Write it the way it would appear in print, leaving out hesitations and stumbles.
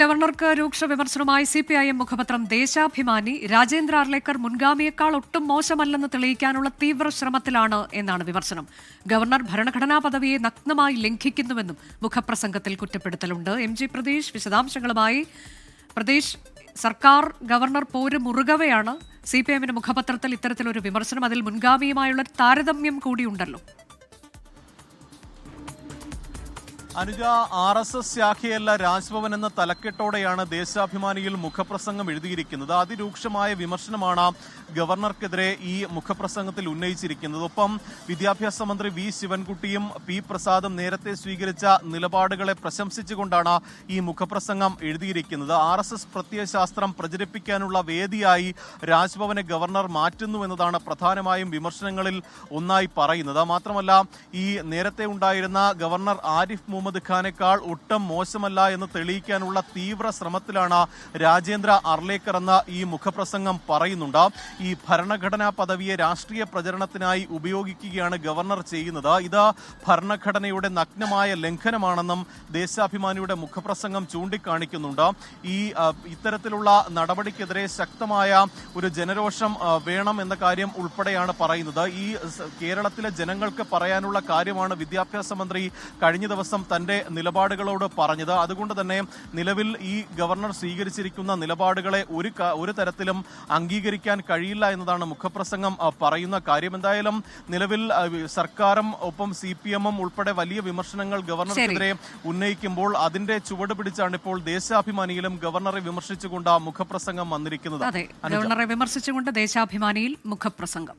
ഗവർണർക്ക് രൂക്ഷ വിമർശനവുമായി സിപിഐഎം മുഖപത്രം ദേശാഭിമാനി. രാജേന്ദ്ര അർലേക്കർ മുൻഗാമിയേക്കാൾ ഒട്ടും മോശമല്ലെന്ന് തെളിയിക്കാനുള്ള തീവ്ര ശ്രമത്തിലാണ് എന്നാണ് വിമർശനം. ഗവർണർ ഭരണഘടനാ പദവിയെ നഗ്നമായി ലംഘിക്കുന്നുവെന്നും മുഖപ്രസംഗത്തിൽ കുറ്റപ്പെടുത്തലുണ്ട്. MG പ്രതീഷ് വിശദാംശങ്ങളുമായി. പ്രതീഷ്, സർക്കാർ ഗവർണർ പോര് മുറുകവെയാണ്. സിപിഐഎമ്മിന്റെ മുഖപത്രത്തിൽ ഇത്തരത്തിലൊരു വിമർശനം, അതിൽ മുൻഗാമിയുമായുള്ള താരതമ്യം കൂടിയുണ്ടല്ലോ. അനുജ, RSS ശാഖയല്ല രാജ്ഭവൻ എന്ന തലക്കെട്ടോടെയാണ് ദേശാഭിമാനിയിൽ മുഖപ്രസംഗം എഴുതിയിരിക്കുന്നത്. അതിരൂക്ഷമായ വിമർശനമാണ് ഗവർണർക്കെതിരെ ഈ മുഖപ്രസംഗത്തിൽ ഉന്നയിച്ചിരിക്കുന്നത്. ഒപ്പം വിദ്യാഭ്യാസ മന്ത്രി V ശിവൻകുട്ടിയും P പ്രസാദും നേരത്തെ സ്വീകരിച്ച നിലപാടുകളെ പ്രശംസിച്ചുകൊണ്ടാണ് ഈ മുഖപ്രസംഗം എഴുതിയിരിക്കുന്നത്. RSS പ്രത്യയശാസ്ത്രം പ്രചരിപ്പിക്കാനുള്ള വേദിയായി രാജ്ഭവനെ ഗവർണർ മാറ്റുന്നു എന്നതാണ് പ്രധാനമായും വിമർശനങ്ങളിൽ ഒന്നായി പറയുന്നത്. മാത്രമല്ല, ഈ നേരത്തെ ഉണ്ടായിരുന്ന ഗവർണർ ആരിഫ് മുഹമ്മദ് ഖാനേക്കാൾ ഒട്ടും മോശമല്ല എന്ന് തെളിയിക്കാനുള്ള തീവ്ര ശ്രമത്തിലാണ് രാജേന്ദ്ര അർലേക്കർ എന്ന ഈ മുഖപ്രസംഗം പറയുന്നുണ്ട്. ഈ ഭരണഘടനാ പദവിയെ രാഷ്ട്രീയ പ്രചരണത്തിനായി ഉപയോഗിക്കുകയാണ് ഗവർണർ ചെയ്യുന്നത്. ഇത് ഭരണഘടനയുടെ നഗ്നമായ ലംഘനമാണെന്നും ദേശാഭിമാനിയുടെ മുഖപ്രസംഗം ചൂണ്ടിക്കാണിക്കുന്നുണ്ട്. ഇത്തരത്തിലുള്ള നടപടിക്കെതിരെ ശക്തമായ ഒരു ജനരോഷം വേണം എന്ന കാര്യം ഉൾപ്പെടെയാണ് പറയുന്നത്. ഈ കേരളത്തിലെ ജനങ്ങൾക്ക് പറയാനുള്ള കാര്യമാണ് വിദ്യാഭ്യാസ മന്ത്രി കഴിഞ്ഞ ദിവസം തന്റെ നിലപാടുകളോട് പറഞ്ഞത്. അതുകൊണ്ട് തന്നെ നിലവിൽ ഈ ഗവർണർ സ്വീകരിച്ചിരിക്കുന്ന നിലപാടുകളെ ഒരു തരത്തിലും അംഗീകരിക്കാൻ കഴിയില്ല എന്നതാണ് മുഖപ്രസംഗം പറയുന്ന കാര്യം. എന്തായാലും നിലവിൽ സർക്കാരും ഒപ്പം CPM-ഉം ഉൾപ്പെടെ വലിയ വിമർശനങ്ങൾ ഗവർണർക്കെതിരെ ഉന്നയിക്കുമ്പോൾ അതിന്റെ ചുവട് പിടിച്ചാണ് ഇപ്പോൾ ദേശാഭിമാനിയിലും ഗവർണറെ വിമർശിച്ചുകൊണ്ട് മുഖപ്രസംഗം വന്നിരിക്കുന്നത്. ഗവർണറെ വിമർശിച്ചുകൊണ്ട് ദേശാഭിമാനിയിൽ മുഖപ്രസംഗം.